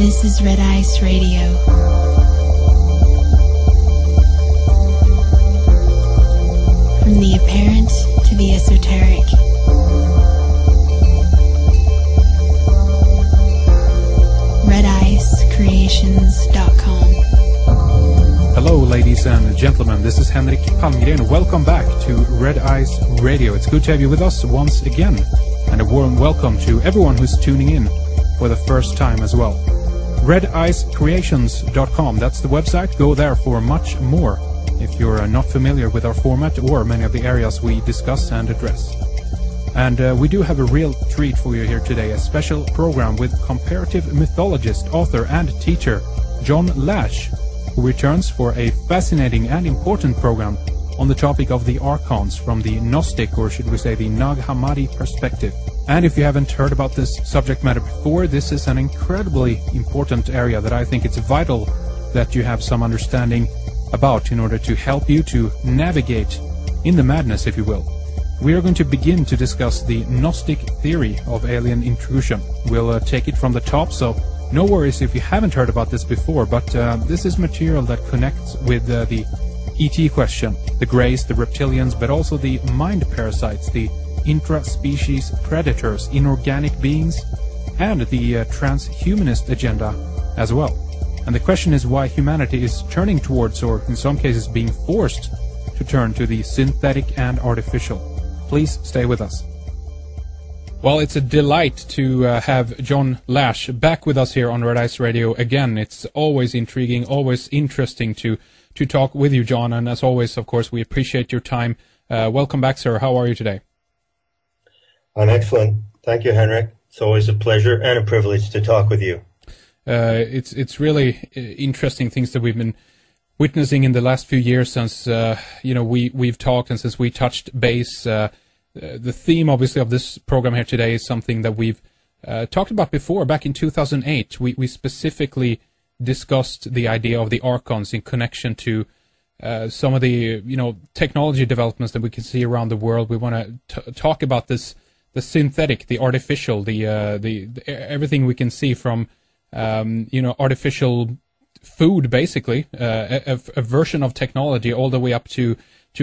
This is Red Ice Radio. From the apparent to the esoteric. RedIceCreations.com. Hello ladies and gentlemen, this is Henrik Palmgren. Welcome back to Red Ice Radio. It's good to have you with us once again. And a warm welcome to everyone who's tuning in for the first time as well. RedIceCreations.com, that's the website. Go there for much more if you're not familiar with our format or many of the areas we discuss and address. And we do have a real treat for you here today, a special program with comparative mythologist, author and teacher John Lash, who returns for a fascinating and important program on the topic of the Archons from the Gnostic, or should we say the Nag Hammadi perspective. And if you haven't heard about this subject matter before, this is an incredibly important area that I think it's vital that you have some understanding about in order to help you to navigate in the madness, if you will. We are going to begin to discuss the Gnostic theory of alien intrusion. We'll take it from the top, so no worries if you haven't heard about this before, but this is material that connects with the ET question, the Greys, the reptilians, but also the mind parasites, the intra-species predators, inorganic beings, and the transhumanist agenda as well. And the question is why humanity is turning towards, or in some cases being forced to turn to the synthetic and artificial. Please stay with us. Well, it's a delight to have John Lash back with us here on Red Ice Radio again. It's always intriguing, always interesting to talk with you, John. And as always, of course, we appreciate your time. Welcome back, sir. How are you today? I'm excellent. Thank you, Henrik. It's always a pleasure and a privilege to talk with you. It's really interesting things that we've been witnessing in the last few years since we've talked and since we touched base. The theme, obviously, of this program here today is something that we've talked about before. Back in 2008, we specifically discussed the idea of the Archons in connection to some of the technology developments that we can see around the world. We want to talk about this, the synthetic, the artificial, the everything we can see from artificial food, basically, a version of technology all the way up to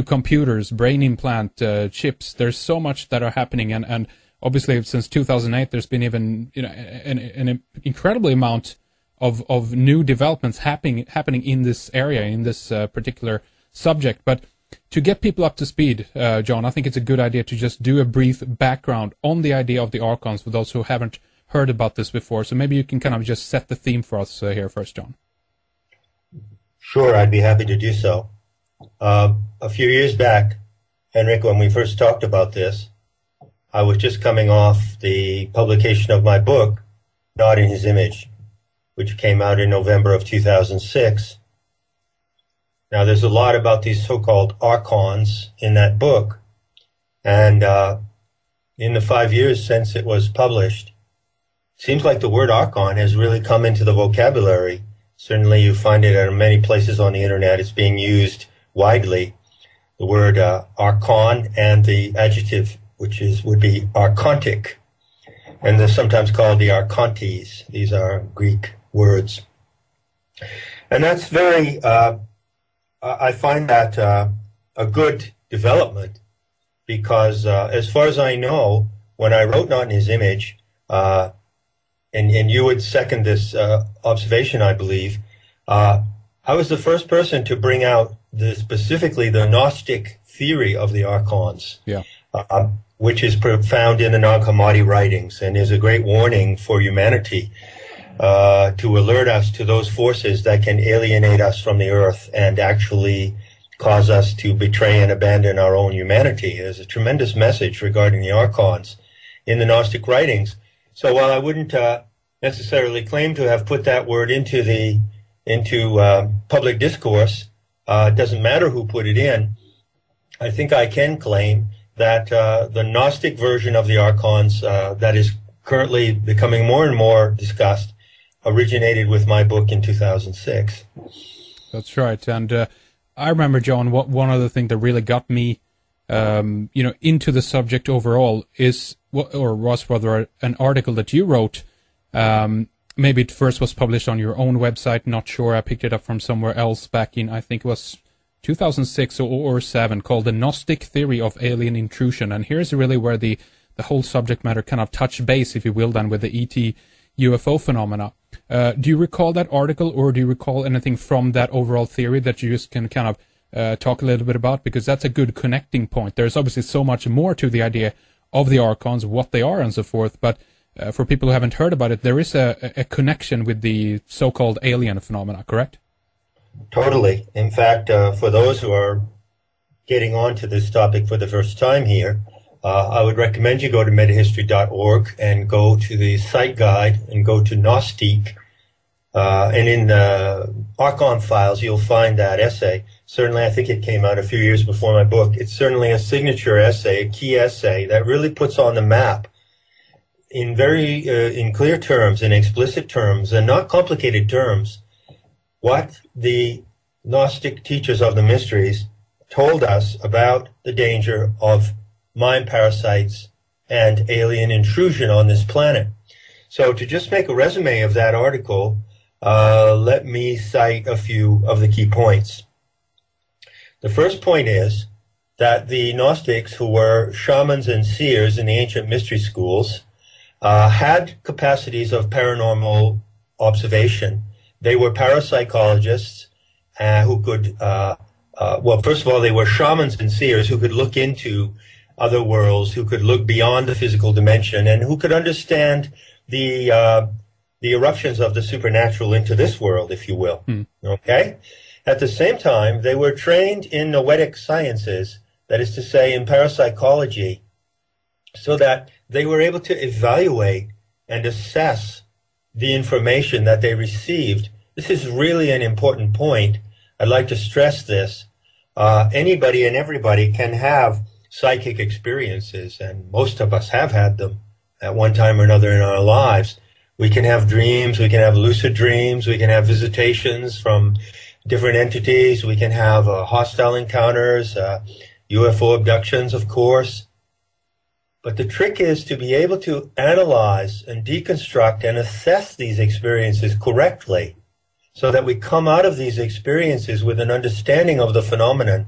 computers, brain implant, chips. There's so much that are happening, and obviously since 2008 there's been even an incredible amount of new developments happening in this area, in this particular subject. But to get people up to speed, John, I think it's a good idea to just do a brief background on the idea of the Archons for those who haven't heard about this before. So maybe you can kind of just set the theme for us here first, John. Sure, I'd be happy to do so. A few years back, Henrik, when we first talked about this, I was just coming off the publication of my book, Not in His Image, which came out in November of 2006. Now, there's a lot about these so-called Archons in that book, and in the 5 years since it was published, it seems like the word Archon has really come into the vocabulary. Certainly you find it in many places on the internet. It's being used widely. The word Archon and the adjective, which would be Archontic. And they're sometimes called the Archontes. These are Greek words. And that's very, I find that a good development because as far as I know, when I wrote Not in His Image, and you would second this observation, I believe, I was the first person to bring out specifically the Gnostic theory of the Archons, which is found in the Nag Hammadi writings, and is a great warning for humanity to alert us to those forces that can alienate us from the earth and actually cause us to betray and abandon our own humanity. There's a tremendous message regarding the Archons in the Gnostic writings. So while I wouldn't necessarily claim to have put that word into public discourse, it doesn't matter who put it in, I think I can claim that the Gnostic version of the Archons that is currently becoming more and more discussed originated with my book in 2006. That's right. And I remember, John, one other thing that really got me into the subject overall was rather an article that you wrote maybe it first was published on your own website, not sure. I picked it up from somewhere else back in, I think it was 2006 or 7, called The Gnostic Theory of Alien Intrusion. And here's really where the whole subject matter kind of touched base, if you will, then with the ET UFO phenomena. Do you recall that article, or do you recall anything from that overall theory that you just can kind of talk a little bit about? Because that's a good connecting point. There's obviously so much more to the idea of the Archons, what they are and so forth, but for people who haven't heard about it, there is a connection with the so-called alien phenomena, correct? Totally. In fact, for those who are getting onto this topic for the first time here, I would recommend you go to metahistory.org and go to the site guide and go to Gnostic. And in the Archon files, you'll find that essay. Certainly, I think it came out a few years before my book. It's certainly a signature essay, a key essay that really puts on the map in in clear terms, in explicit terms, and not complicated terms, what the Gnostic teachers of the mysteries told us about the danger of mind parasites and alien intrusion on this planet. So to just make a resume of that article, let me cite a few of the key points. The first point is that the Gnostics, who were shamans and seers in the ancient mystery schools, had capacities of paranormal observation. They were parapsychologists who could, well, first of all, they were shamans and seers who could look into other worlds, who could look beyond the physical dimension, and who could understand the eruptions of the supernatural into this world, if you will. Okay? At the same time, they were trained in noetic sciences, that is to say, in parapsychology, so that they were able to evaluate and assess the information that they received. This is really an important point. I'd like to stress this. Anybody and everybody can have psychic experiences, and most of us have had them at one time or another in our lives. We can have dreams, we can have lucid dreams, we can have visitations from different entities, we can have hostile encounters, UFO abductions, of course. But the trick is to be able to analyze and deconstruct and assess these experiences correctly so that we come out of these experiences with an understanding of the phenomenon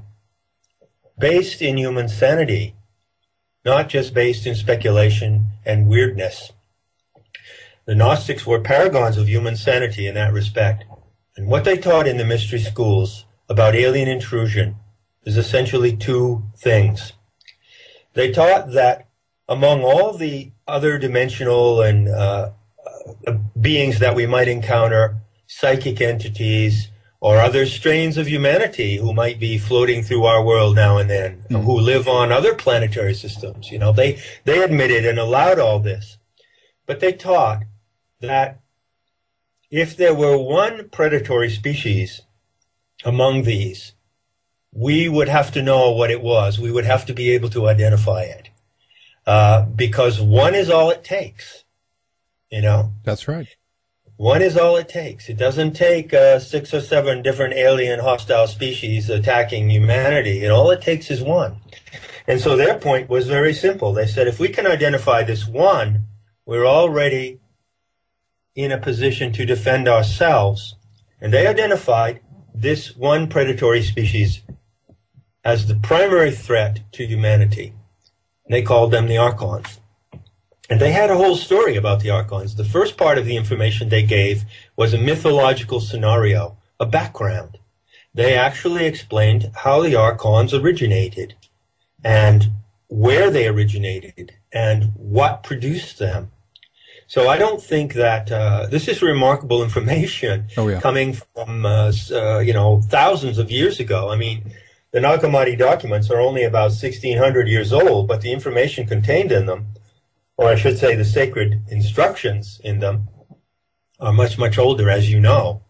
based in human sanity, not just based in speculation and weirdness. The Gnostics were paragons of human sanity in that respect. And what they taught in the mystery schools about alien intrusion is essentially two things. They taught that among all the other dimensional and beings that we might encounter, psychic entities, or other strains of humanity who might be floating through our world now and then, who live on other planetary systems, you know, they admitted and allowed all this. But they taught that if there were one predatory species among these, we would have to know what it was. We would have to be able to identify it. Because one is all it takes, you know? That's right. One is all it takes. It doesn't take 6 or 7 different alien hostile species attacking humanity. And all it takes is one. And so their point was very simple. They said, if we can identify this one, we're already in a position to defend ourselves. And they identified this one predatory species as the primary threat to humanity. They called them the Archons. And they had a whole story about the Archons. The first part of the information they gave was a mythological scenario, a background. They actually explained how the Archons originated and where they originated and what produced them. So I don't think that this is remarkable information coming from, thousands of years ago. I mean, the Nag Hammadi documents are only about 1,600 years old, but the information contained in them, or I should say the sacred instructions in them, are much, much older, as you know.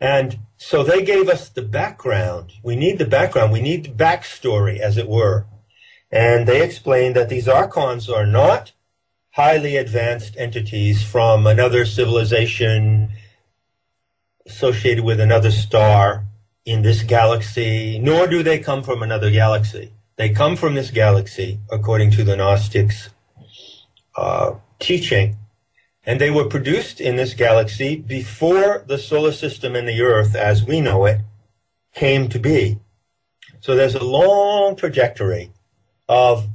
And so they gave us the background. We need the background. We need the backstory, as it were. And they explained that these Archons are not highly advanced entities from another civilization associated with another star in this galaxy, nor do they come from another galaxy. They come from this galaxy, according to the Gnostics' teaching, And they were produced in this galaxy before the solar system and the Earth, as we know it, came to be. So there's a long trajectory of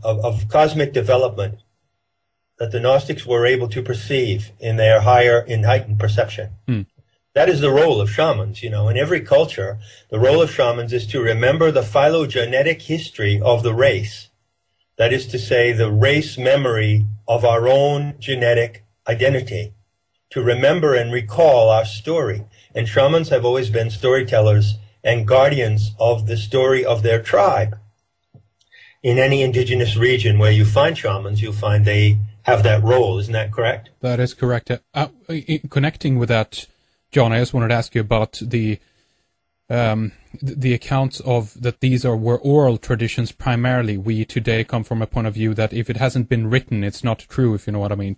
cosmic development that the Gnostics were able to perceive in their heightened perception. That is the role of shamans. In every culture, the role of shamans is to remember the phylogenetic history of the race. That is to say, the race memory of our own genetic identity, to remember and recall our story. And shamans have always been storytellers and guardians of the story of their tribe. In any indigenous region where you find shamans, you'll find they have that role. Isn't that correct? That is correct. Connecting with that, John, I just wanted to ask you about the accounts of that these were oral traditions primarily. We today come from a point of view that if it hasn't been written, it's not true, if you know what I mean.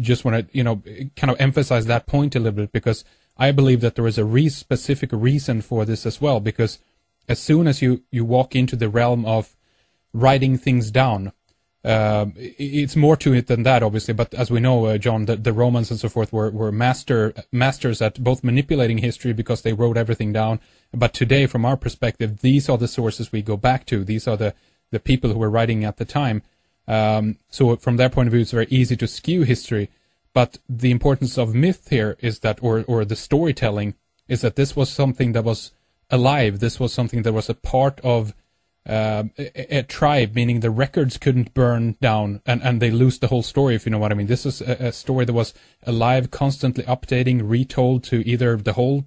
Just want to, kind of emphasize that point a little bit, because I believe that there is a specific reason for this as well, because as soon as you walk into the realm of writing things down, it's more to it than that, obviously, but as we know, John, the Romans and so forth were masters at both manipulating history because they wrote everything down, but today, from our perspective, these are the sources we go back to. These are the people who were writing at the time. So from their point of view, it's very easy to skew history. But the importance of myth here is that, or the storytelling, is that this was something that was alive. This was something that was a part of a tribe, meaning the records couldn't burn down and they lose the whole story, if you know what I mean. This is a story that was alive, constantly updating, retold to either the whole,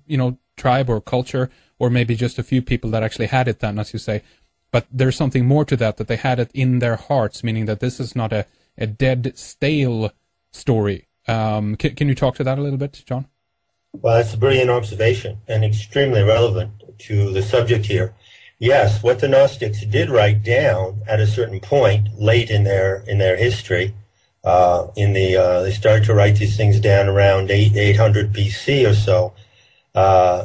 tribe or culture, or maybe just a few people that actually had it then, as you say. But there's something more to that they had it in their hearts, meaning that this is not a dead, stale story. Can you talk to that a little bit, John? Well, that's a brilliant observation and extremely relevant to the subject here. Yes, what the Gnostics did write down at a certain point late in their history, they started to write these things down around 800 BC or so.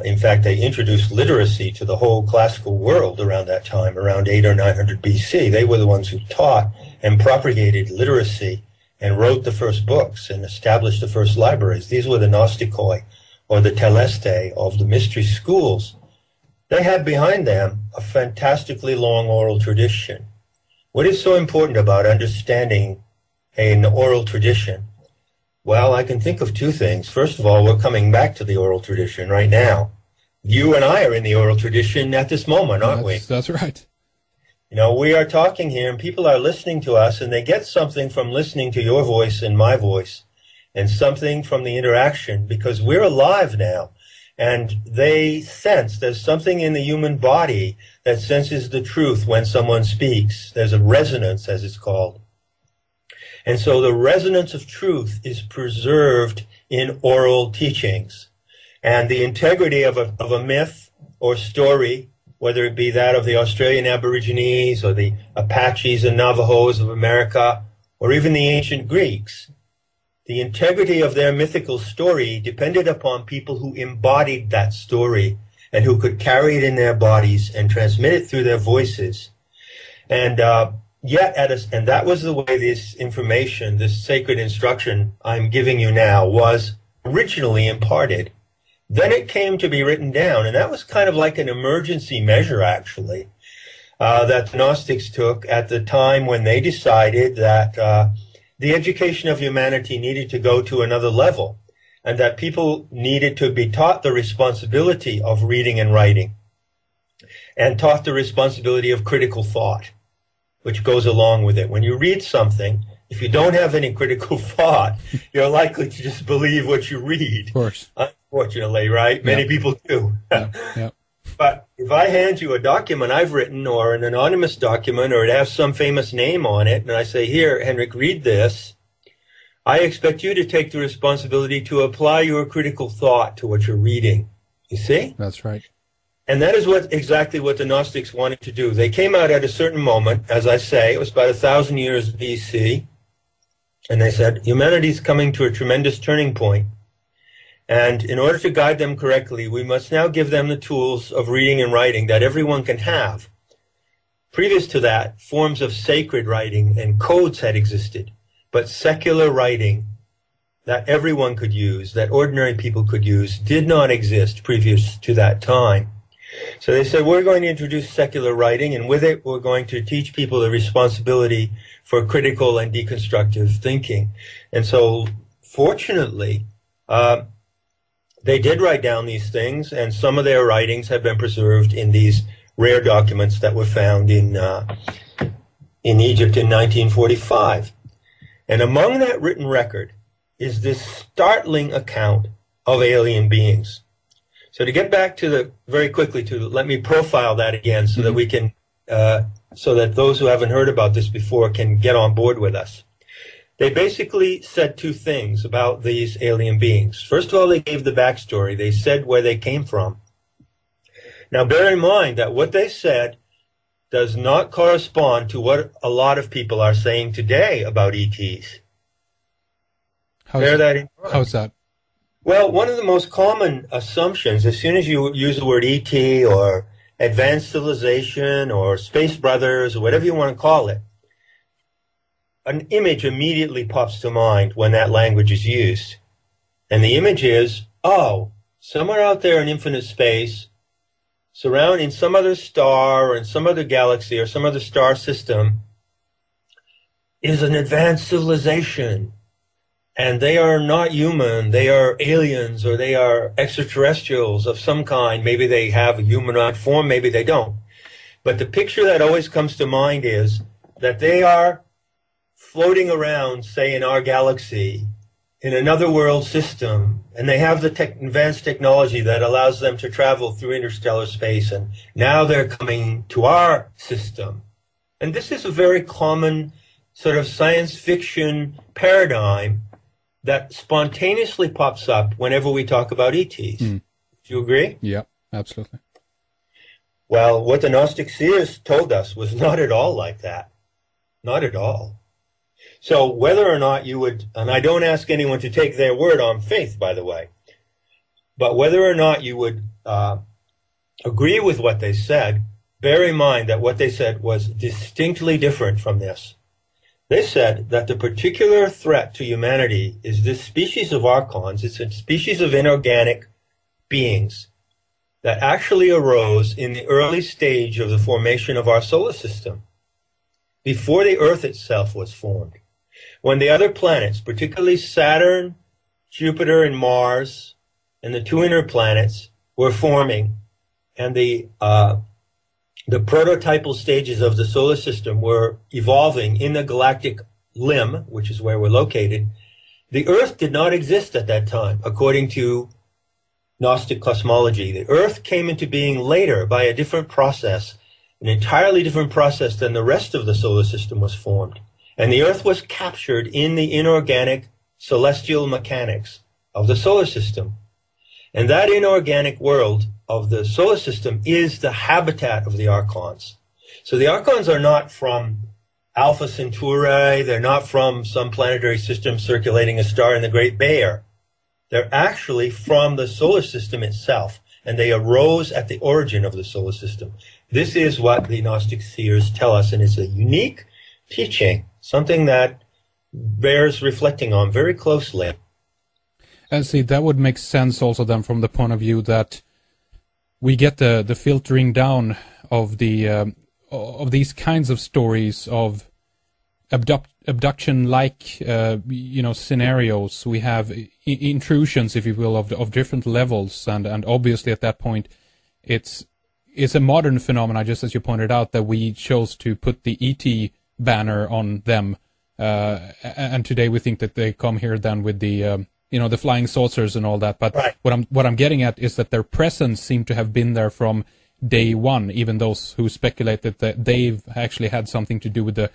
In fact, they introduced literacy to the whole classical world around that time, around 800 or 900 BC. They were the ones who taught and propagated literacy and wrote the first books and established the first libraries. These were the Gnostikoi, or the Teleste of the mystery schools. They had behind them a fantastically long oral tradition. What is so important about understanding an oral tradition? Well, I can think of two things. First of all, we're coming back to the oral tradition right now. You and I are in the oral tradition at this moment, aren't we? That's right. We are talking here, and people are listening to us, and they get something from listening to your voice and my voice, and something from the interaction, because we're alive now. And they sense there's something in the human body that senses the truth when someone speaks. There's a resonance, as it's called. And so the resonance of truth is preserved in oral teachings. And the integrity of a myth or story, whether it be that of the Australian Aborigines or the Apaches and Navajos of America, or even the ancient Greeks, the integrity of their mythical story depended upon people who embodied that story and who could carry it in their bodies and transmit it through their voices. And and that was the way this information, this sacred instruction I'm giving you now, was originally imparted. Then it came to be written down, and that was kind of like an emergency measure, actually, that the Gnostics took at the time when they decided that the education of humanity needed to go to another level, and that people needed to be taught the responsibility of reading and writing, and taught the responsibility of critical thought, which goes along with it. When you read something, if you don't have any critical thought, you're likely to just believe what you read. Of course. Unfortunately, right? Many people do. Yeah. But if I hand you a document I've written, or an anonymous document, or it has some famous name on it, and I say, here, Henrik, read this, I expect you to take the responsibility to apply your critical thought to what you're reading. You see? That's right. And that is exactly what the Gnostics wanted to do. They came out at a certain moment, as I say, it was about 1,000 years BC, and they said, humanity's coming to a tremendous turning point. And in order to guide them correctly, we must now give them the tools of reading and writing that everyone can have. Previous to that, forms of sacred writing and codes had existed, but secular writing that everyone could use, that ordinary people could use, did not exist previous to that time. So they said, we're going to introduce secular writing, and with it, we're going to teach people the responsibility for critical and deconstructive thinking. And so, fortunately, they did write down these things, and some of their writings have been preserved in these rare documents that were found in Egypt in 1945. And among that written record is this startling account of alien beings. So to get back to very quickly, let me profile that again so that we can, so that those who haven't heard about this before can get on board with us. They basically said two things about these alien beings. First of all, they gave the backstory. They said where they came from. Now, bear in mind that what they said does not correspond to what a lot of people are saying today about ETs. Bear that in mind. How's that? Well, one of the most common assumptions, as soon as you use the word ET or advanced civilization or space brothers or whatever you want to call it, an image immediately pops to mind when that language is used. And the image is, oh, somewhere out there in infinite space, surrounding some other star or in some other galaxy or some other star system, is an advanced civilization. And they are not human, they are aliens, or they are extraterrestrials of some kind. Maybe they have a humanoid form, maybe they don't. But the picture that always comes to mind is that they are floating around, say, in our galaxy, in another world system, and they have the advanced technology that allows them to travel through interstellar space, and now they're coming to our system. And this is a very common sort of science fiction paradigm that spontaneously pops up whenever we talk about ETs. Do you agree? Yeah, absolutely. Well, what the Gnostic seers told us was not at all like that. Not at all. So whether or not you would, and I don't ask anyone to take their word on faith, by the way, but whether or not you would agree with what they said, bear in mind that what they said was distinctly different from this. They said that the particular threat to humanity is this species of Archons. It's a species of inorganic beings that actually arose in the early stage of the formation of our solar system, before the Earth itself was formed. When the other planets, particularly Saturn, Jupiter, and Mars, and the two inner planets were forming, and the prototypal stages of the solar system were evolving in the galactic limb, which is where we're located, the Earth did not exist at that time, according to Gnostic cosmology. The Earth came into being later by a different process, an entirely different process than the rest of the solar system was formed. And the Earth was captured in the inorganic celestial mechanics of the solar system. And that inorganic world of the solar system is the habitat of the Archons. So the Archons are not from Alpha Centauri, they're not from some planetary system circulating a star in the Great Bear. They're actually from the solar system itself, and they arose at the origin of the solar system. This is what the Gnostic seers tell us, and it's a unique teaching, something that bears reflecting on very closely. And see, that would make sense also then from the point of view that we get the filtering down of the of these kinds of stories of abduction-like scenarios. We have intrusions, if you will, of different levels, and obviously at that point it's a modern phenomenon, just as you pointed out, that we chose to put the ET banner on them, and today we think that they come here then with the the flying saucers and all that. But right. What I'm getting at is that their presence seemed to have been there from day one, even those who speculated that they've actually had something to do with the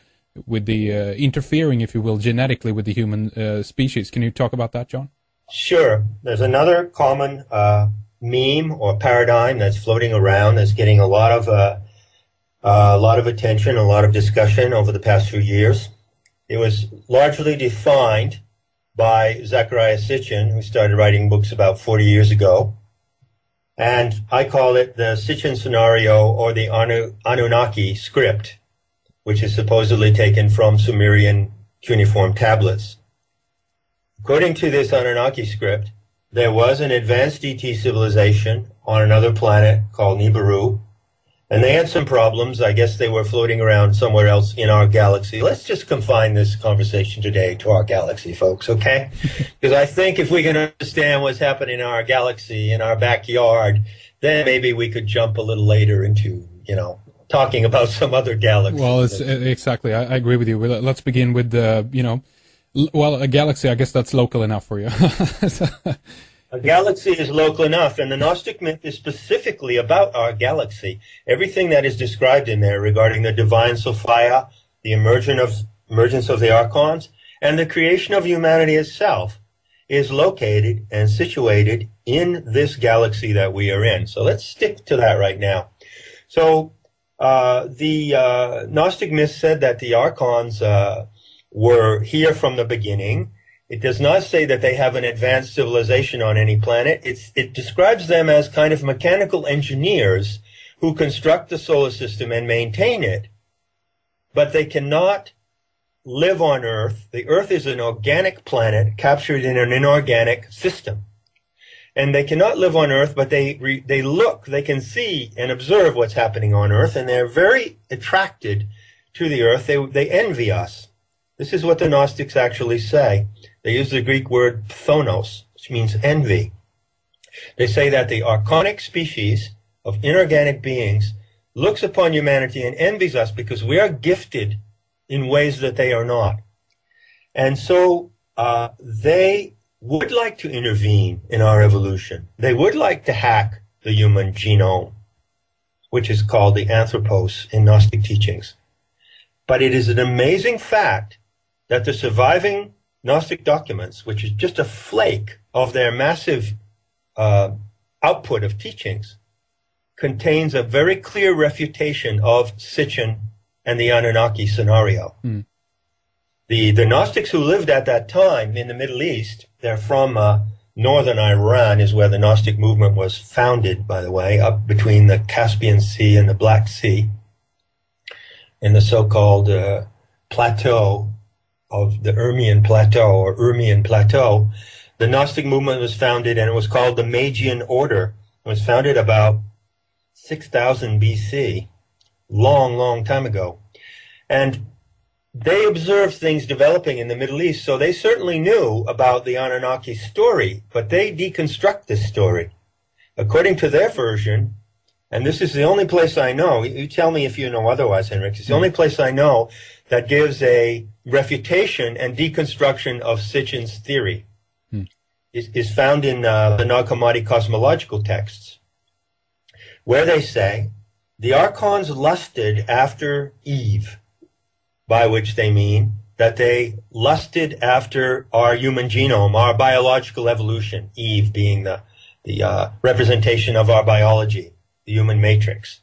interfering, if you will, genetically with the human species. Can you talk about that, John? Sure. There's another common meme or paradigm that's floating around that's getting a lot of attention, a lot of discussion over the past few years. It was largely defined by Zecharia Sitchin, who started writing books about 40 years ago. And I call it the Sitchin scenario, or the Anunnaki script, which is supposedly taken from Sumerian cuneiform tablets. According to this Anunnaki script, there was an advanced ET civilization on another planet called Nibiru, and they had some problems. I guess they were floating around somewhere else in our galaxy. Let's just confine this conversation today to our galaxy, folks, okay? Because I think if we can understand what's happening in our galaxy, in our backyard, then maybe we could jump a little later into, talking about some other galaxies. Well, exactly. I agree with you. Let's begin with a galaxy. I guess that's local enough for you. A galaxy is local enough, and the Gnostic myth is specifically about our galaxy. Everything that is described in there regarding the divine Sophia, the emergence of the Archons, and the creation of humanity itself is located and situated in this galaxy that we are in. So let's stick to that right now. So the Gnostic myth said that the Archons were here from the beginning. It does not say that they have an advanced civilization on any planet. It describes them as kind of mechanical engineers who construct the solar system and maintain it, but they cannot live on Earth. The Earth is an organic planet captured in an inorganic system. And they cannot live on Earth, but they can see and observe what's happening on Earth, and they're very attracted to the Earth. They envy us. This is what the Gnostics actually say. They use the Greek word phthonos, which means envy. They say that the Archonic species of inorganic beings looks upon humanity and envies us because we are gifted in ways that they are not. And so they would like to intervene in our evolution. They would like to hack the human genome, which is called the anthropos in Gnostic teachings. But it is an amazing fact that the surviving Gnostic documents, which is just a flake of their massive output of teachings, contains a very clear refutation of Sitchin and the Anunnaki scenario. Mm. The Gnostics who lived at that time in the Middle East, they're from northern Iran, is where the Gnostic movement was founded, by the way, up between the Caspian Sea and the Black Sea, in the so-called plateau of the Urmian Plateau or Urmian Plateau. The Gnostic movement was founded, and it was called the Magian Order. It was founded about 6000 BC, long time ago. And they observed things developing in the Middle East, so they certainly knew about the Anunnaki story, but they deconstruct this story. According to their version, and this is the only place I know, you tell me if you know otherwise, Henrik, it's the only place I know that gives a refutation and deconstruction of Sitchin's theory. Is found in the Nag Hammadi cosmological texts, where they say the Archons lusted after Eve, by which they mean that they lusted after our human genome, our biological evolution, Eve being the representation of our biology, the human matrix.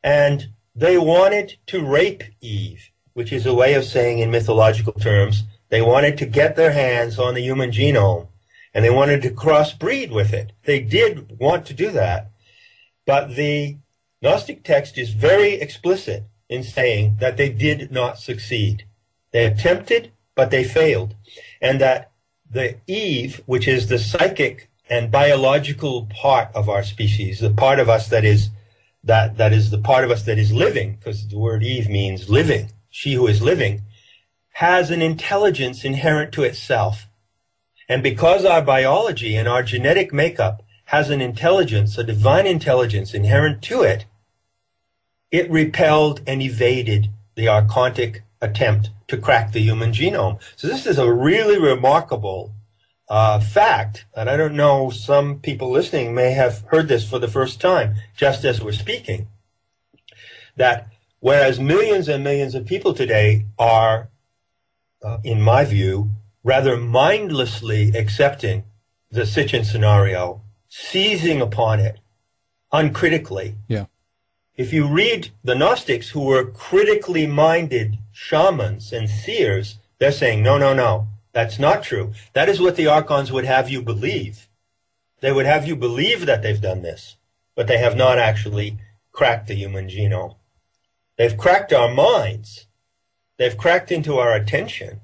And they wanted to rape Eve, which is a way of saying in mythological terms, they wanted to get their hands on the human genome, and they wanted to crossbreed with it. They did want to do that, but the Gnostic text is very explicit in saying that they did not succeed. They attempted, but they failed. And that the Eve, which is the psychic and biological part of our species, the part of us that is the part of us that is living, because the word Eve means living, she who is living, has an intelligence inherent to itself. And because our biology and our genetic makeup has an intelligence, a divine intelligence inherent to it, it repelled and evaded the Archontic attempt to crack the human genome. So this is a really remarkable fact, and I don't know, some people listening may have heard this for the first time, just as we're speaking, that whereas millions and millions of people today are, in my view, rather mindlessly accepting the Sitchin scenario, seizing upon it uncritically. Yeah. If you read the Gnostics, who were critically minded shamans and seers, they're saying, no, that's not true. That is what the Archons would have you believe. They would have you believe that they've done this, but they have not actually cracked the human genome. They've cracked our minds. They've cracked into our attention.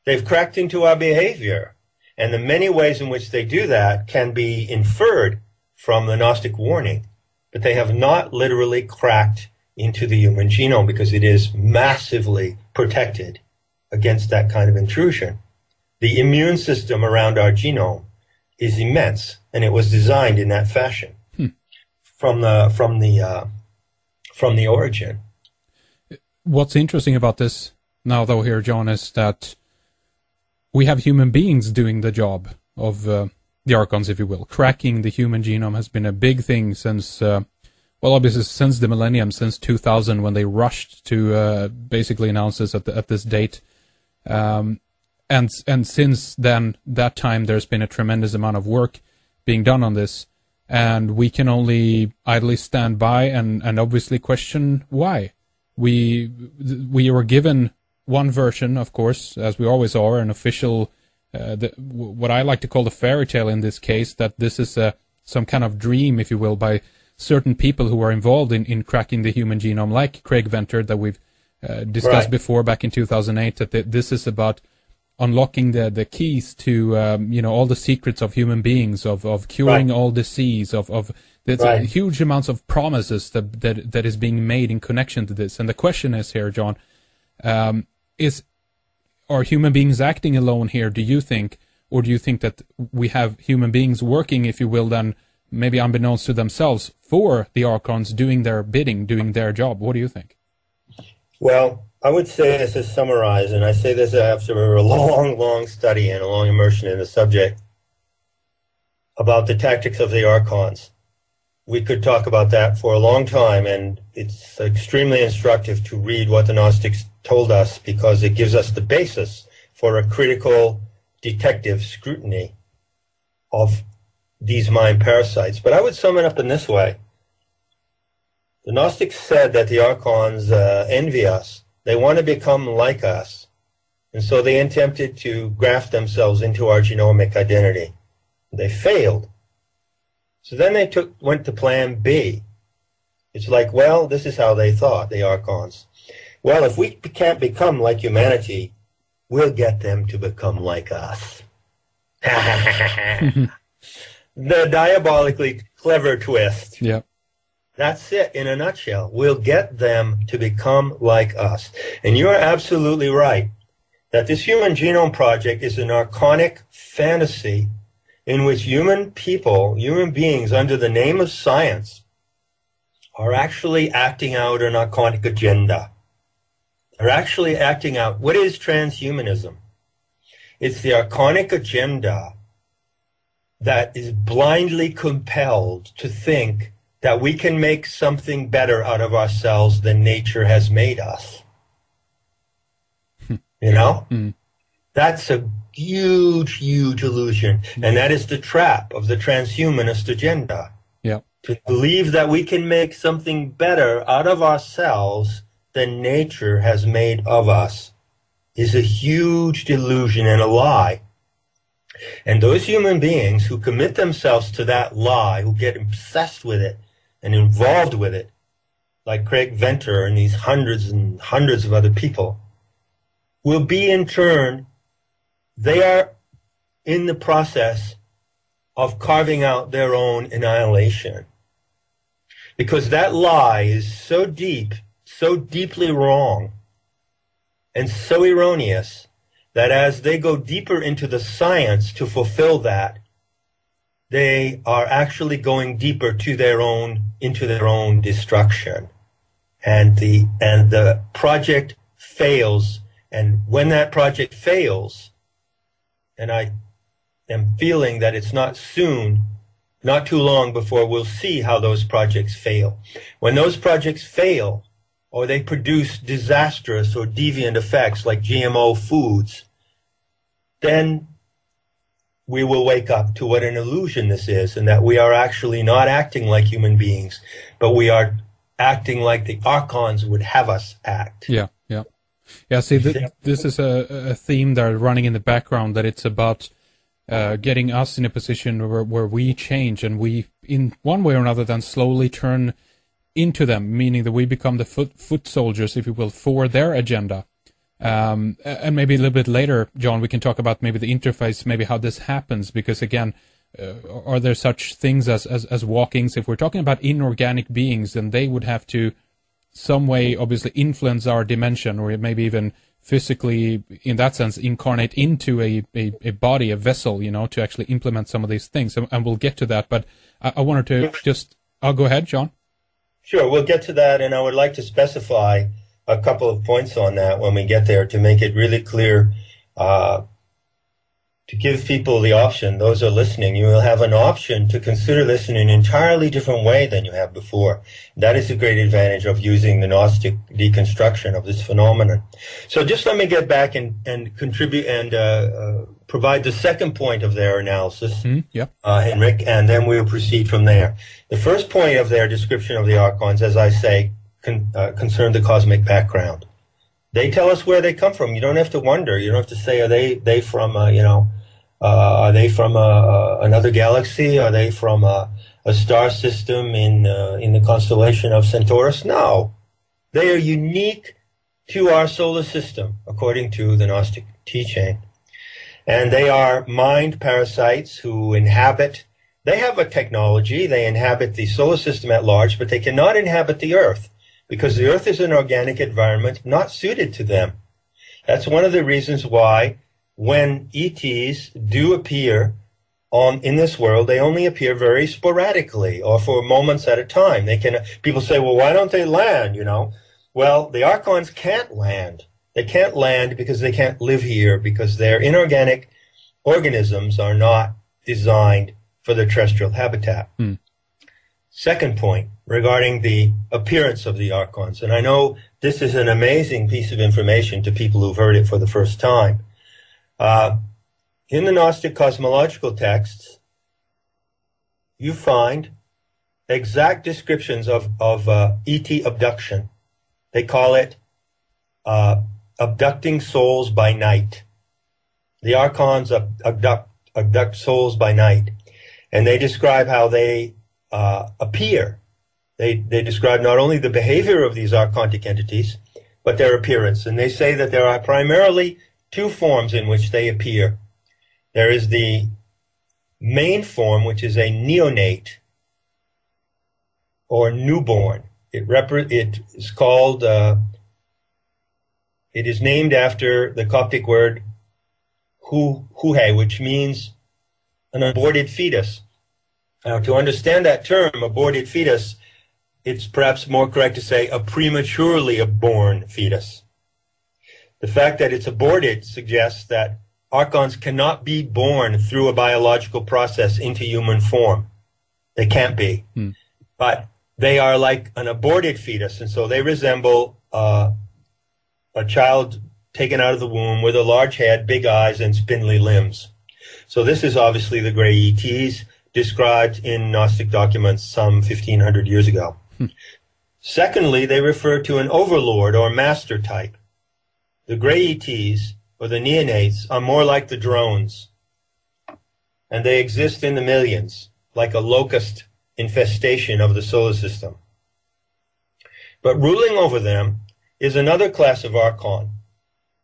They've cracked into our behavior. And the many ways in which they do that can be inferred from the Gnostic warning, but they have not literally cracked into the human genome because it is massively protected against that kind of intrusion. The immune system around our genome is immense, and it was designed in that fashion from the origin. What's interesting about this now, though, here, John, is that we have human beings doing the job of the Archons, if you will. Cracking the human genome has been a big thing since, well, obviously since the millennium, since 2000, when they rushed to basically announce this at this date. And since then, that time, there's been a tremendous amount of work being done on this. And we can only idly stand by and obviously question why. We were given one version, of course, as we always are, an official, what I like to call the fairy tale in this case, that this is some kind of dream, if you will, by certain people who are involved in cracking the human genome, like Craig Venter, that we've discussed before back in 2008, that this is about unlocking the keys to all the secrets of human beings, of curing all disease, of there's huge amounts of promises that is being made in connection to this. And the question is here, John, are human beings acting alone here, do you think, or do you think that we have human beings working, if you will, then maybe unbeknownst to themselves, for the Archons, doing their bidding, doing their job? What do you think? Well, I would say this is summarized, and I say this after a long study and a long immersion in the subject, about the tactics of the Archons. We could talk about that for a long time, and it's extremely instructive to read what the Gnostics told us, because it gives us the basis for a critical detective scrutiny of these mind parasites. But I would sum it up in this way. The Gnostics said that the Archons envy us. They want to become like us. And so they attempted to graft themselves into our genomic identity. They failed. So then they went to plan B. It's like, well, this is how they thought, the Archons. Well, if we can't become like humanity, we'll get them to become like us. The diabolically clever twist. Yeah. That's it in a nutshell. We'll get them to become like us. And you're absolutely right that this Human Genome Project is an archonic fantasy in which human beings, under the name of science, are actually acting out an archonic agenda. They're actually acting out, what is transhumanism? It's the archonic agenda that is blindly compelled to think that we can make something better out of ourselves than nature has made us. You know? That's a huge illusion. And that is the trap of the transhumanist agenda. Yeah. To believe that we can make something better out of ourselves than nature has made of us is a huge delusion and a lie. And those human beings who commit themselves to that lie, who get obsessed with it and involved with it, like Craig Venter and these hundreds and hundreds of other people, will be in turn, they are in the process of carving out their own annihilation. Because that lie is so deep, so deeply wrong, and so erroneous, that as they go deeper into the science to fulfill that, they are actually going deeper to into their own destruction. And the project fails. And when that project fails, and I am feeling that it's not soon, not too long before we'll see how those projects fail. When those projects fail, or they produce disastrous or deviant effects like GMO foods, then we will wake up to what an illusion this is, and that we are actually not acting like human beings, but we are acting like the Archons would have us act. Yeah. See, this is a theme that are running in the background, that it's about getting us in a position where we change, and we, in one way or another, then slowly turn into them, meaning that we become the foot soldiers, if you will, for their agenda. And maybe a little bit later, John, we can talk about maybe the interface, maybe how this happens, because again, are there such things as walkings? If we're talking about inorganic beings, then they would have to some way obviously influence our dimension, or maybe even physically, in that sense, incarnate into a body, a vessel, to actually implement some of these things. And we'll get to that. But I wanted to I'll go ahead, John. Sure, we'll get to that, and I would like to specify a couple of points on that when we get there to make it really clear, to give people the option, those who are listening, you will have an option to consider this in an entirely different way than you have before. That is a great advantage of using the Gnostic deconstruction of this phenomenon. So just let me get back and contribute and provide the second point of their analysis, Henrik, and then we'll proceed from there. The first point of their description of the Archons, as I say, concerned the cosmic background. They tell us where they come from. You don't have to wonder. You don't have to say, are they from, are they from another galaxy? Are they from a star system in the constellation of Centaurus? No. They are unique to our solar system, according to the Gnostic teaching. And they are mind parasites who inhabit. They have a technology. They inhabit the solar system at large, but they cannot inhabit the Earth, because the Earth is an organic environment not suited to them. That's one of the reasons why when ETs do appear in this world, they only appear very sporadically or for moments at a time. People say, well, why don't they land, Well, the Archons can't land. They can't land because they can't live here, because their inorganic organisms are not designed for the terrestrial habitat. Second point, regarding the appearance of the Archons, and I know this is an amazing piece of information to people who've heard it for the first time. In the Gnostic cosmological texts, you find exact descriptions of ET abduction. They call it abducting souls by night. The Archons abduct souls by night, and they describe how they appear. They describe not only the behavior of these Archontic entities, but their appearance. And they say that there are primarily two forms in which they appear. There is the main form, which is a neonate or newborn. It is called. It is named after the Coptic word huhe, which means an aborted fetus. Now, to understand that term, aborted fetus, it's perhaps more correct to say a prematurely born fetus. The fact that it's aborted suggests that Archons cannot be born through a biological process into human form. They can't be. But they are like an aborted fetus, and so they resemble a child taken out of the womb with a large head, big eyes, and spindly limbs. So this is obviously the gray ETs described in Gnostic documents some 1,500 years ago. Secondly, they refer to an overlord or master type. The gray ETs, or the neonates, are more like the drones, and they exist in the millions, like a locust infestation of the solar system. But ruling over them is another class of Archon,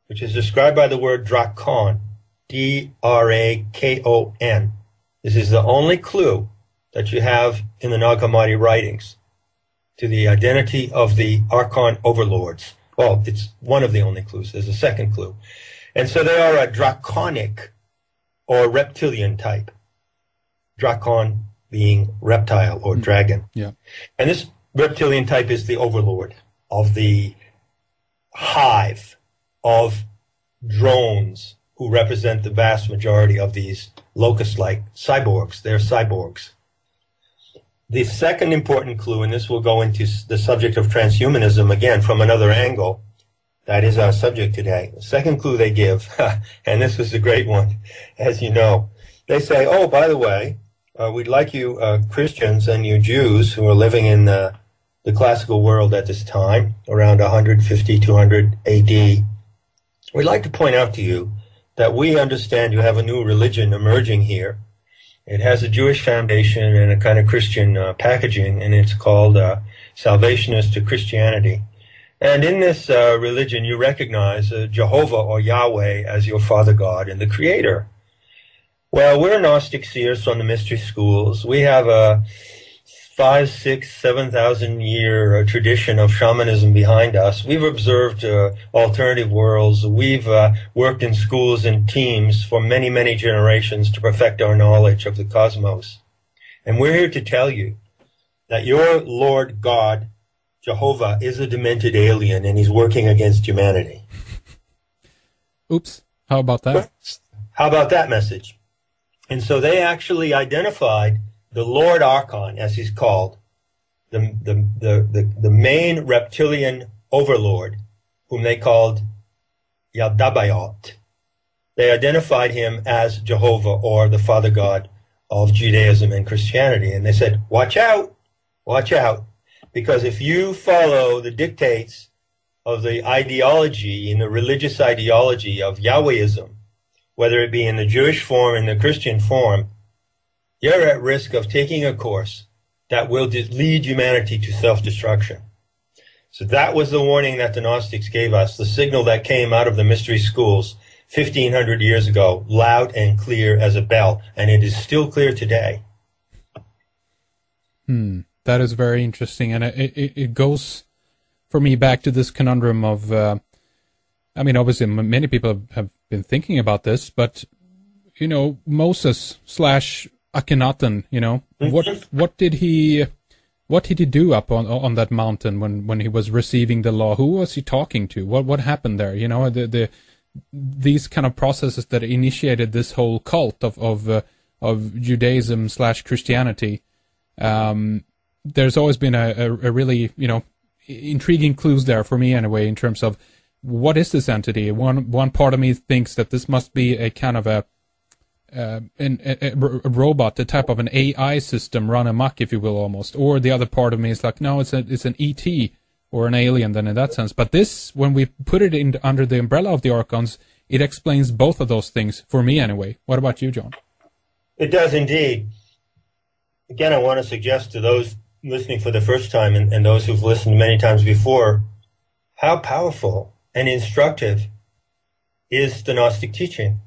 which is described by the word Drakon, D-R-A-K-O-N. This is the only clue that you have in the Nag Hammadi writings to the identity of the Archon overlords. Well, it's one of the only clues. There's a second clue. And so they are a draconic or reptilian type. Drakon being reptile or dragon. Yeah. And this reptilian type is the overlord of the hive of drones who represent the vast majority of these locust-like cyborgs. They're cyborgs. The second important clue, and this will go into the subject of transhumanism again from another angle, that is our subject today. The second clue they give, and this was a great one, as you know, they say, oh, by the way, we'd like you Christians and you Jews who are living in the classical world at this time, around 150, 200 AD, we'd like to point out to you that we understand you have a new religion emerging here. It has a Jewish foundation and a kind of Christian packaging, and it's called Salvationist to Christianity. And in this religion, you recognize Jehovah or Yahweh as your Father God and the Creator. Well, we're Gnostic seers from the mystery schools. We have a 5, 6, 7,000 year tradition of shamanism behind us. We've observed alternative worlds. We've worked in schools and teams for many, many generations to perfect our knowledge of the cosmos. And we're here to tell you that your Lord God, Jehovah, is a demented alien and he's working against humanity. Oops. How about that? How about that message? And so they actually identified the Lord Archon, as he's called, the main reptilian overlord, whom they called Yaldabaoth. They identified him as Jehovah, or the Father God of Judaism and Christianity. And they said, watch out, because if you follow the dictates of the ideology, in the religious ideology of Yahwehism, whether it be in the Jewish form, in the Christian form, you're at risk of taking a course that will lead humanity to self-destruction. So that was the warning that the Gnostics gave us, the signal that came out of the mystery schools 1,500 years ago, loud and clear as a bell, and it is still clear today. That is very interesting, and it goes, for me, back to this conundrum of, I mean, obviously many people have been thinking about this, but, you know, Moses / Akhenaten, you know, what did he do up on that mountain when he was receiving the law? Who was he talking to? What happened there? You know, these kind of processes that initiated this whole cult of Judaism / Christianity. There's always been a really, you know, intriguing clues there for me anyway, in terms of what is this entity. One part of me thinks that this must be a kind of a robot, the type of an AI system run amok, if you will, almost. Or the other part of me is like, no, it's an ET or an alien then in that sense. But this, when we put it under the umbrella of the Archons, it explains both of those things, for me anyway. What about you, John? It does indeed. Again, I want to suggest to those listening for the first time and those who've listened many times before, how powerful and instructive is the Gnostic teaching.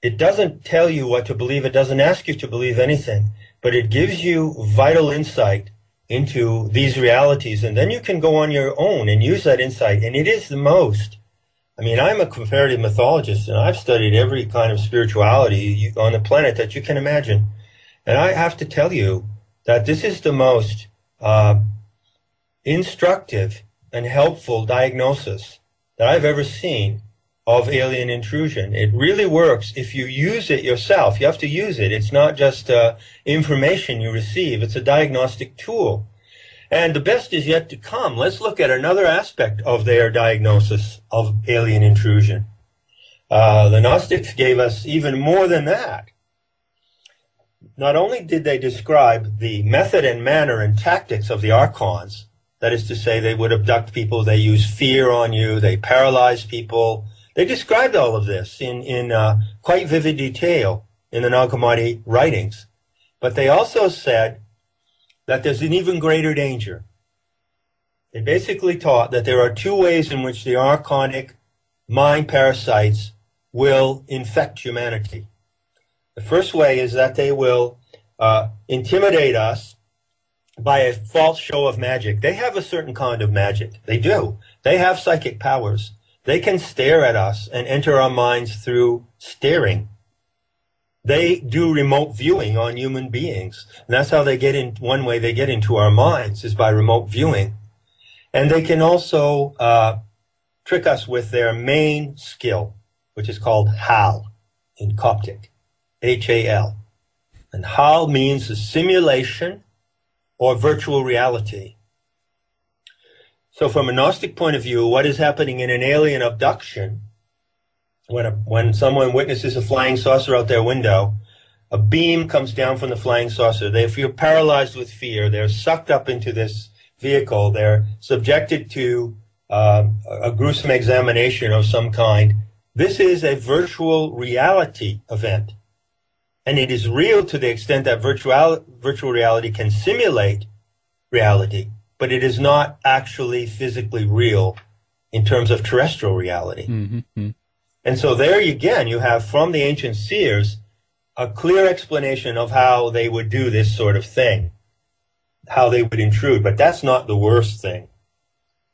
It doesn't tell you what to believe. It doesn't ask you to believe anything, but it gives you vital insight into these realities. And then you can go on your own and use that insight. And it is the most. I mean, I'm a comparative mythologist, and I've studied every kind of spirituality on the planet that you can imagine. And I have to tell you that this is the most instructive and helpful diagnosis that I've ever seen of alien intrusion. It really works if you use it yourself. You have to use it. It's not just information you receive. It's a diagnostic tool. And the best is yet to come. Let's look at another aspect of their diagnosis of alien intrusion. The Gnostics gave us even more than that. Not only did they describe the method and manner and tactics of the Archons, that is to say, they would abduct people, they use fear on you, they paralyze people. They described all of this in quite vivid detail in the Nag Hammadi writings. But they also said that there's an even greater danger. They basically taught that there are two ways in which the Archontic mind parasites will infect humanity. The first way is that they will intimidate us by a false show of magic. They have a certain kind of magic. They do. They have psychic powers. They can stare at us and enter our minds through staring. They do remote viewing on human beings. And that's how they get in. One way they get into our minds is by remote viewing. And they can also trick us with their main skill, which is called HAL in Coptic. H-A-L. And HAL means a simulation or virtual reality. So from a Gnostic point of view, what is happening in an alien abduction, when someone witnesses a flying saucer out their window, a beam comes down from the flying saucer. They feel paralyzed with fear. They're sucked up into this vehicle. They're subjected to a gruesome examination of some kind. This is a virtual reality event. And it is real to the extent that virtual reality can simulate reality, but it is not actually physically real in terms of terrestrial reality. Mm-hmm. And so there again, you have from the ancient seers a clear explanation of how they would do this sort of thing, how they would intrude. But that's not the worst thing.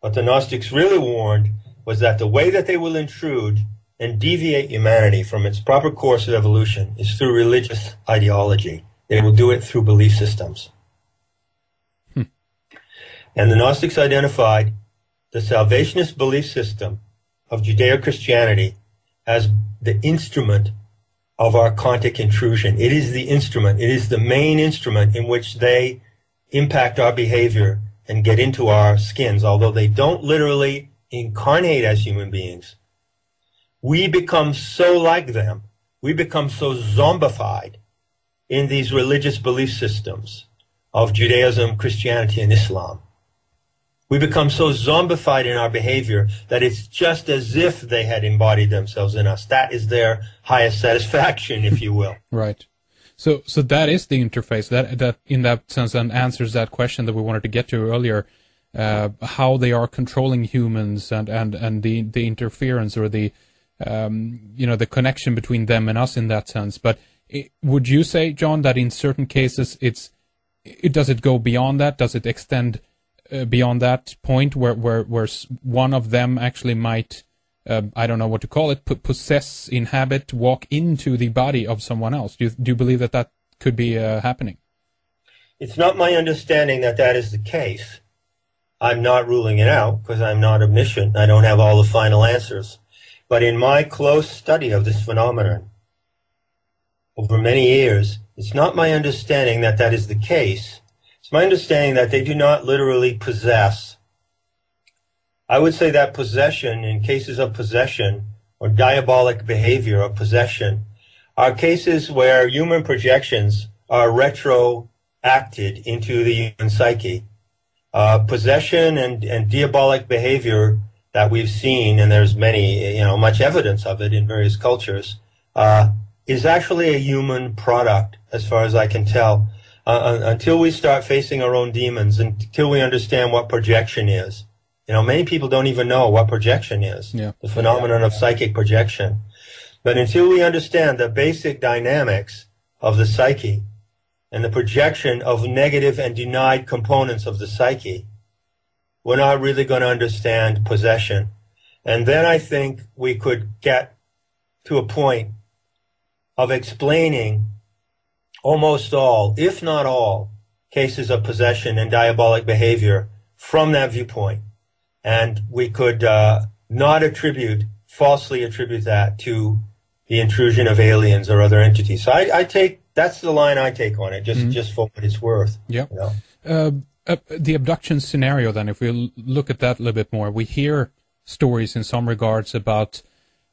What the Gnostics really warned was that the way that they will intrude and deviate humanity from its proper course of evolution is through religious ideology. They will do it through belief systems. And the Gnostics identified the salvationist belief system of Judeo-Christianity as the instrument of Archontic intrusion. It is the instrument. It is the main instrument in which they impact our behavior and get into our skins. Although they don't literally incarnate as human beings, we become so like them. We become so zombified in these religious belief systems of Judaism, Christianity, and Islam. We become so zombified in our behavior that it's just as if they had embodied themselves in us. That is their highest satisfaction, if you will. Right. So that is the interface. That in that sense then answers that question that we wanted to get to earlier, how they are controlling humans and the interference or the the connection between them and us in that sense. But would you say, John, that in certain cases does it go beyond that? Does it extend beyond that point where one of them actually might, I don't know what to call it, possess, inhabit, walk into the body of someone else? Do you believe that could be happening? It's not my understanding that is the case. I'm not ruling it out because I'm not omniscient. I don't have all the final answers. But in my close study of this phenomenon over many years, it's not my understanding that is the case. It's my understanding that they do not literally possess. I would say that possession, in cases of possession or diabolic behavior of possession, are cases where human projections are retroacted into the human psyche. Possession and diabolic behavior that we've seen, and there's much evidence of it in various cultures, is actually a human product, as far as I can tell. Until we start facing our own demons, until we understand what projection is. Many people don't even know what projection is, the phenomenon of psychic projection. But until we understand the basic dynamics of the psyche and the projection of negative and denied components of the psyche, we're not really going to understand possession. And then I think we could get to a point of explaining almost all, if not all, cases of possession and diabolic behavior from that viewpoint. And we could not falsely attribute that to the intrusion of aliens or other entities. So that's the line I take on it, just for what it's worth. Yeah. The abduction scenario, then, if we look at that a little bit more, we hear stories in some regards about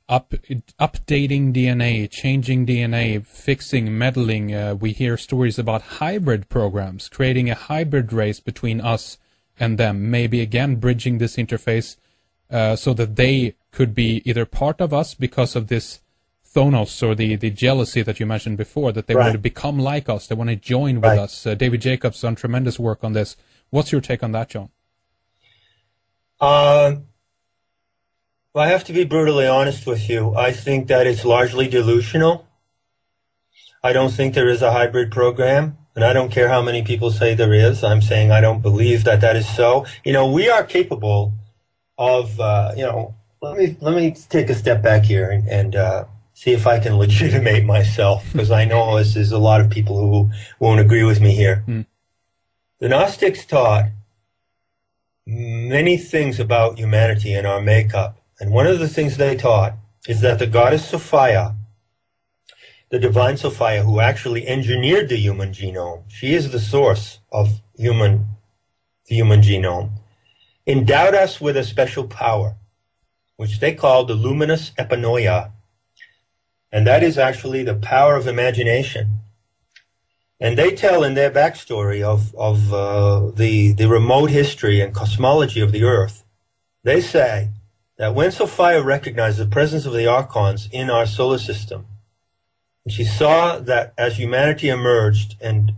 updating DNA, changing DNA, fixing, meddling. We hear stories about hybrid programs, creating a hybrid race between us and them, maybe again bridging this interface so that they could be either part of us because of this Thonos or the jealousy that you mentioned before, that they want to become like us, they want to join with us. David Jacobs done tremendous work on this. What's your take on that, John? Well, I have to be brutally honest with you. I think that it's largely delusional. I don't think there is a hybrid program, and I don't care how many people say there is. I'm saying I don't believe that is so. We are capable of, let me take a step back here and see if I can legitimate myself, because I know there's a lot of people who won't agree with me here. The Gnostics taught many things about humanity and our makeup. And one of the things they taught is that the goddess Sophia, the divine Sophia, who actually engineered the human genome, she is the source of the human genome, endowed us with a special power, which they call the luminous epinoia. And that is actually the power of imagination. And they tell in their backstory of the remote history and cosmology of the Earth, they say that when Sophia recognized the presence of the Archons in our solar system, and she saw that as humanity emerged and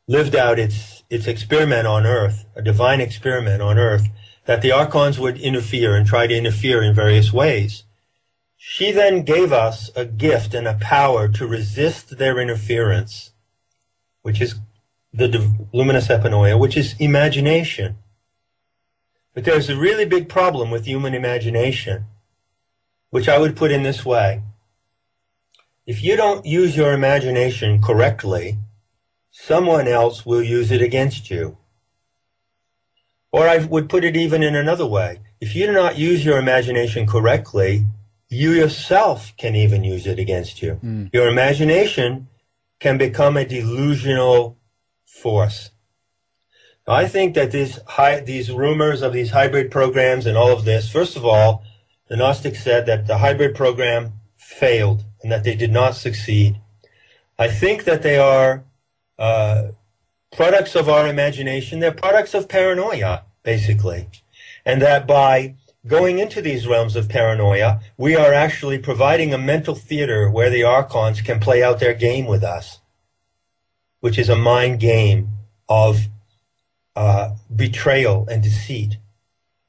lived out its experiment on Earth, a divine experiment on Earth, that the Archons would interfere and try to interfere in various ways. She then gave us a gift and a power to resist their interference, which is the luminous epinoia, which is imagination. But there's a really big problem with human imagination, which I would put in this way. If you don't use your imagination correctly, someone else will use it against you. Or I would put it even in another way. If you do not use your imagination correctly, you yourself can even use it against you. Your imagination can become a delusional force. Now, I think that these rumors of these hybrid programs and all of this, first of all, the Gnostics said that the hybrid program failed and that they did not succeed. I think that they are products of our imagination. They're products of paranoia, basically. And that by going into these realms of paranoia, we are actually providing a mental theater where the Archons can play out their game with us, which is a mind game of betrayal and deceit.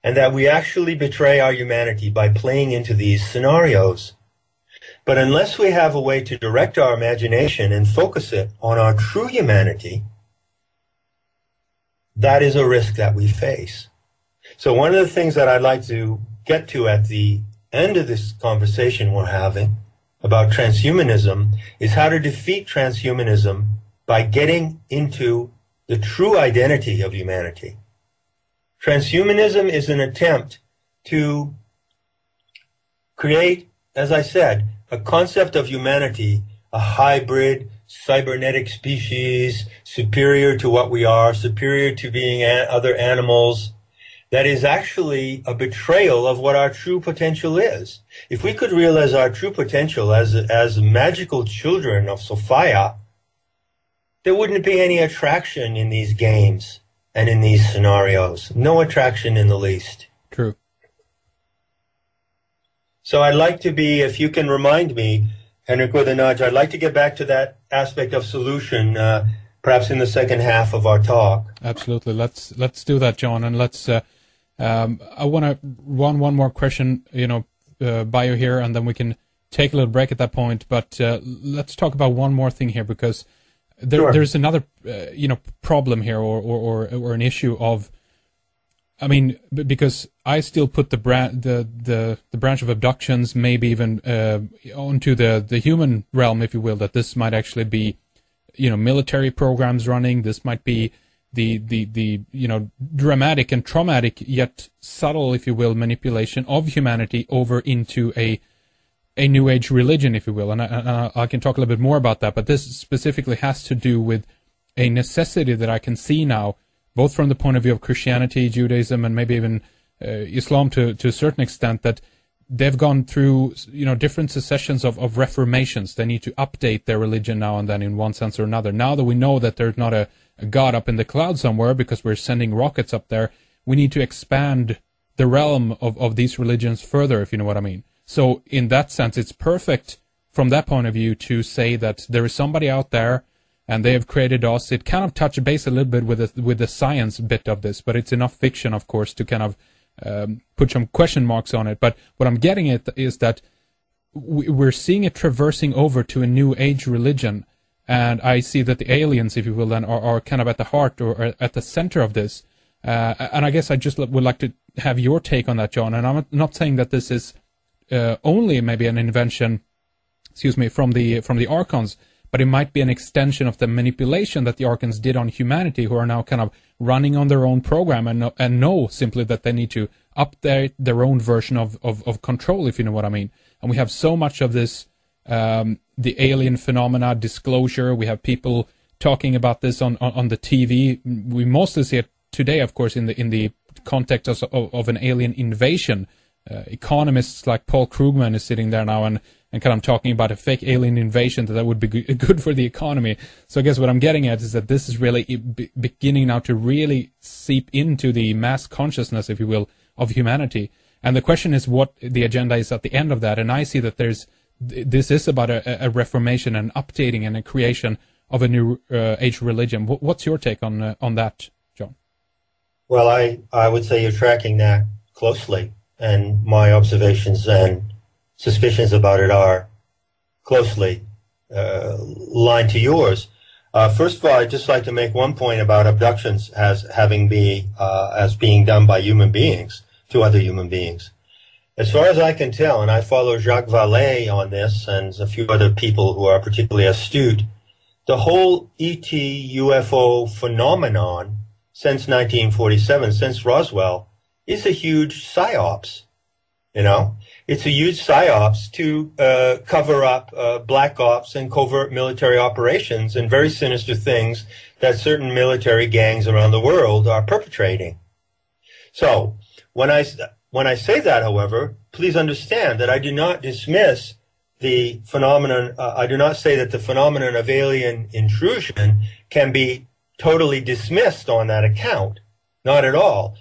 And that we actually betray our humanity by playing into these scenarios. But unless we have a way to direct our imagination and focus it on our true humanity, that is a risk that we face. So one of the things that I'd like to get to at the end of this conversation we're having about transhumanism is how to defeat transhumanism by getting into the true identity of humanity. Transhumanism is an attempt to create, as I said, a concept of humanity, a hybrid, cybernetic species, superior to what we are, superior to being other animals, that is actually a betrayal of what our true potential is. If we could realize our true potential as magical children of Sophia, there wouldn't be any attraction in these games and in these scenarios. No attraction in the least. True. So I'd like to be, if you can remind me, Henrik, with a nudge, I'd like to get back to that aspect of solution, perhaps in the second half of our talk. Absolutely. Let's do that, John, and let's. I want to run one more question, by you here, and then we can take a little break at that point. But let's talk about one more thing here, because there's another, problem here, or an issue of. I mean, because I still put the branch of abductions, maybe even onto the human realm, if you will. That this might actually be, military programs running. This might be the dramatic and traumatic yet subtle, if you will, manipulation of humanity over into a new age religion, if you will. And I can talk a little bit more about that. But this specifically has to do with a necessity that I can see now, both from the point of view of Christianity, Judaism, and maybe even Islam to a certain extent, that they've gone through different successions of reformations. They need to update their religion now and then in one sense or another. Now that we know that there's not a God up in the cloud somewhere because we're sending rockets up there, we need to expand the realm of these religions further, if you know what I mean. So in that sense, it's perfect from that point of view to say that there is somebody out there and they have created us. It kind of touches base a little bit with the science bit of this, but it's enough fiction, of course, to kind of put some question marks on it. But what I'm getting at is that we're seeing it traversing over to a new age religion, and I see that the aliens, if you will, then are kind of at the heart or at the center of this. And I guess I just would like to have your take on that, John. And I'm not saying that this is only maybe an invention, from the Archons, but it might be an extension of the manipulation that the Archons did on humanity, who are now kind of running on their own program and know simply that they need to update their own version of control, if you know what I mean. And we have so much of this, the alien phenomena disclosure. We have people talking about this on the TV. We mostly see it today, of course, in the context of an alien invasion. Economists like Paul Krugman is sitting there now and kind of talking about a fake alien invasion that would be good for the economy. So I guess what I'm getting at is that this is really beginning now to really seep into the mass consciousness, if you will, of humanity. And the question is what the agenda is at the end of that. And I see that this is about a reformation and updating and a creation of a new age religion. What's your take on that, John? Well, I would say you're tracking that closely, and my observations and suspicions about it are closely lined to yours. First of all, I'd just like to make one point about abductions as being done by human beings to other human beings. As far as I can tell, and I follow Jacques Vallée on this and a few other people who are particularly astute, the whole ET UFO phenomenon since 1947, since Roswell, is a huge psyops. You know, it's a huge psyops to cover up black ops and covert military operations and very sinister things that certain military gangs around the world are perpetrating. So when I say that, however, please understand that I do not dismiss the phenomenon. I do not say that the phenomenon of alien intrusion can be totally dismissed on that account. Not at all.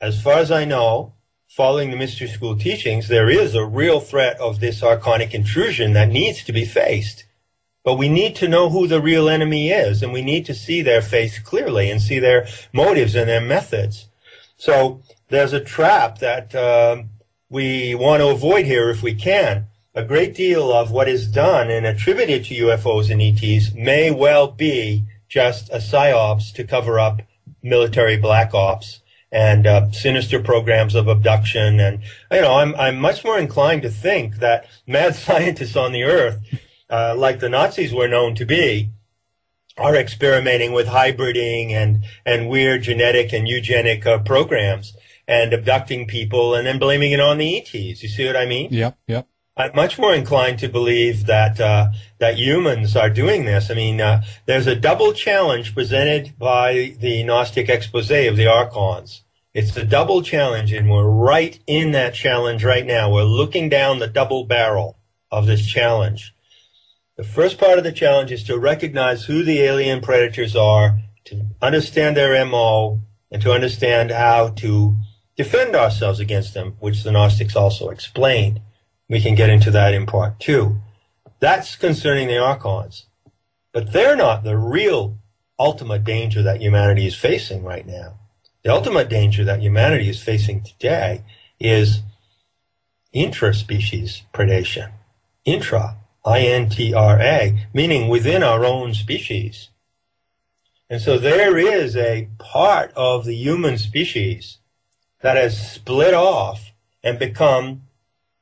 As far as I know, following the mystery school teachings, there is a real threat of this archonic intrusion that needs to be faced. But we need to know who the real enemy is, and we need to see their face clearly and see their motives and their methods. So there's a trap that we want to avoid here if we can. A great deal of what is done and attributed to UFOs and ETs may well be just a psyops to cover up military black ops and sinister programs of abduction. And, you know, I'm much more inclined to think that mad scientists on the earth, like the Nazis were known to be, are experimenting with hybriding and weird genetic and eugenic programs and abducting people and then blaming it on the ETs. You see what I mean? Yep, yep. I'm much more inclined to believe that that humans are doing this. I mean, there's a double challenge presented by the Gnostic expose of the Archons. It's a double challenge, and we're right in that challenge right now. We're looking down the double barrel of this challenge. The first part of the challenge is to recognize who the alien predators are, to understand their MO, and to understand how to defend ourselves against them, which the Gnostics also explained. We can get into that in part 2. That's concerning the Archons. But they're not the real ultimate danger that humanity is facing right now. The ultimate danger that humanity is facing today is intraspecies predation. Intra, I-N-T-R-A, meaning within our own species. And so there is a part of the human species that has split off and become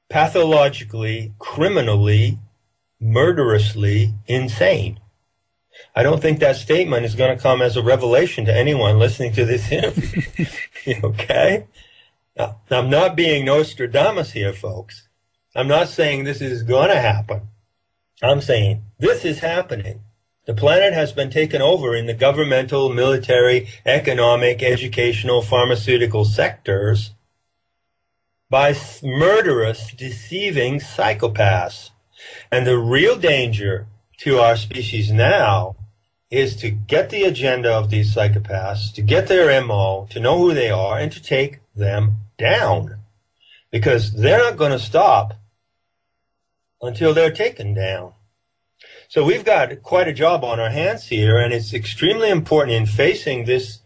pathologically, criminally, murderously insane. I don't think that statement is going to come as a revelation to anyone listening to this interview. Okay? Now, I'm not being Nostradamus here, folks. I'm not saying this is going to happen. I'm saying this is happening. The planet has been taken over in the governmental, military, economic, educational, pharmaceutical sectors by murderous, deceiving psychopaths. And the real danger to our species now is to get the agenda of these psychopaths, to get their MO, to know who they are, and to take them down. Because they're not going to stop until they're taken down. So we've got quite a job on our hands here, and it's extremely important in facing this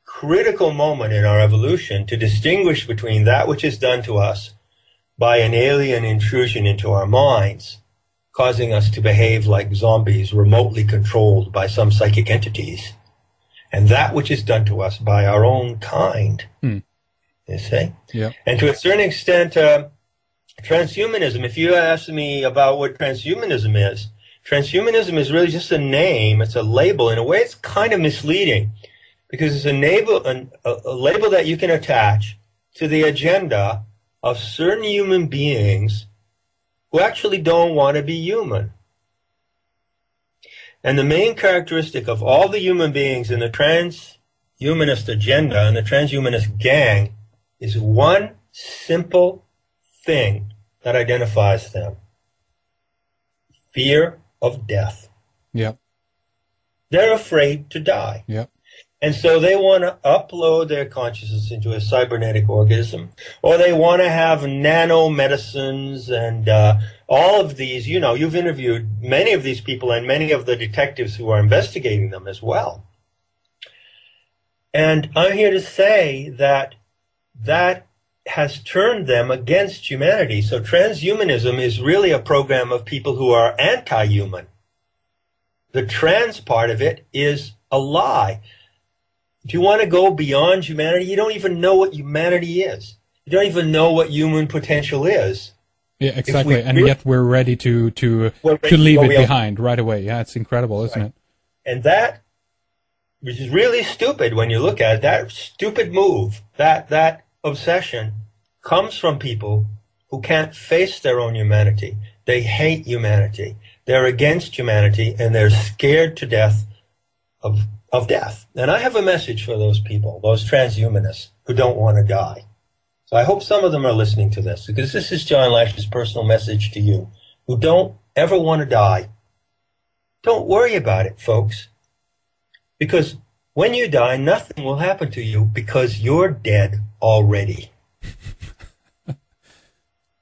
critical moment in our evolution to distinguish between that which is done to us by an alien intrusion into our minds, causing us to behave like zombies remotely controlled by some psychic entities, and that which is done to us by our own kind. You see? Yeah. And to a certain extent, transhumanism, if you ask me about what transhumanism is really just a name, it's a label. In a way, it's kind of misleading, because it's a label that you can attach to the agenda of certain human beings who actually don't want to be human. And the main characteristic of all the human beings in the transhumanist agenda and the transhumanist gang is one simple thing that identifies them: fear of death. Yep. They're afraid to die. Yep. And so they want to upload their consciousness into a cybernetic organism, or they want to have nanomedicines and all of these. You know, you've interviewed many of these people and many of the detectives who are investigating them as well. And I'm here to say that that has turned them against humanity. So transhumanism is really a program of people who are anti-human. The trans part of it is a lie. If you want to go beyond humanity, you don't even know what humanity is. You don't even know what human potential is. Yeah, exactly. And yet we're ready to leave it behind right away. Yeah, it's incredible, isn't it? And that, which is really stupid when you look at it, that stupid move, that obsession comes from people who can't face their own humanity. They hate humanity. They're against humanity, and they're scared to death of death. And I have a message for those people, those transhumanists who don't want to die. So I hope some of them are listening to this, because this is John Lash's personal message to you, who don't ever want to die. Don't worry about it, folks. Because when you die, nothing will happen to you because you're dead already.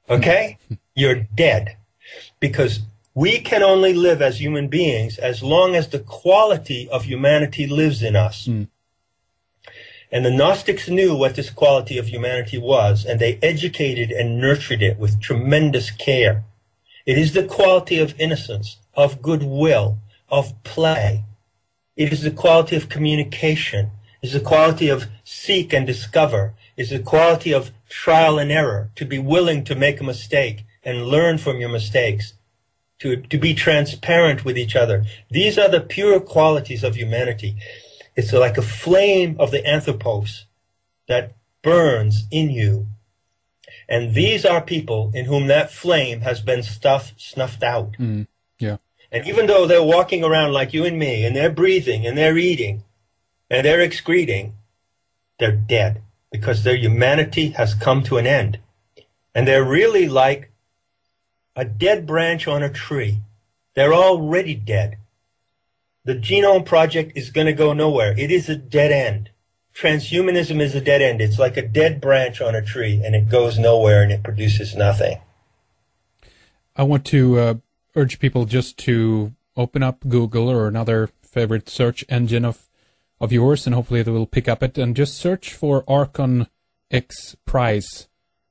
Okay? You're dead. Because we can only live as human beings as long as the quality of humanity lives in us. Mm. And the Gnostics knew what this quality of humanity was, and they educated and nurtured it with tremendous care. It is the quality of innocence, of goodwill, of play. It is the quality of communication. It is the quality of seek and discover. It is the quality of trial and error, to be willing to make a mistake and learn from your mistakes, to be transparent with each other. These are the pure qualities of humanity. It's like a flame of the anthropos that burns in you. And these are people in whom that flame has been snuffed out. Mm, yeah. And even though they're walking around like you and me, and they're breathing, and they're eating, and they're excreting, they're dead, because their humanity has come to an end. And they're really like a dead branch on a tree. They're already dead. The Genome Project is going to go nowhere. It is a dead end. Transhumanism is a dead end. It's like a dead branch on a tree, and it goes nowhere, and it produces nothing. I want to urge people just to open up Google or another favorite search engine of yours, and hopefully they will pick up it, and just search for Archon X Prize,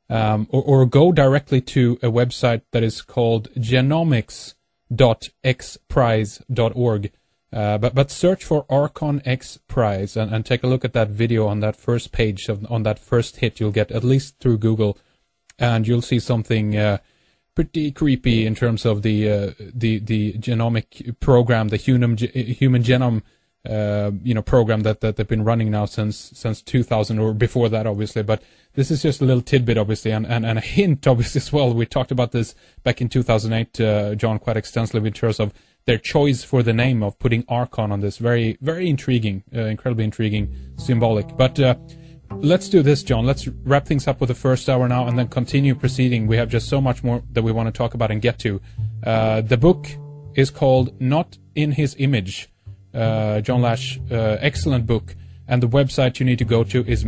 or go directly to a website that is called genomics.xprize.org. But search for Archon X Prize and take a look at that video on that first page, on that first hit you'll get, at least through Google, and you'll see something pretty creepy in terms of the genomic program, the human genome program that they've been running now since 2000, or before that, obviously. But this is just a little tidbit, obviously, and a hint, obviously, as well. We talked about this back in 2008, John, quite extensively, in terms of their choice for the name of putting Archon on this. Very, very intriguing, incredibly intriguing, symbolic. But let's do this, John. Let's wrap things up with the first hour now and then continue proceeding. We have just so much more that we want to talk about and get to. The book is called Not in His Image. John Lash, excellent book. And the website you need to go to is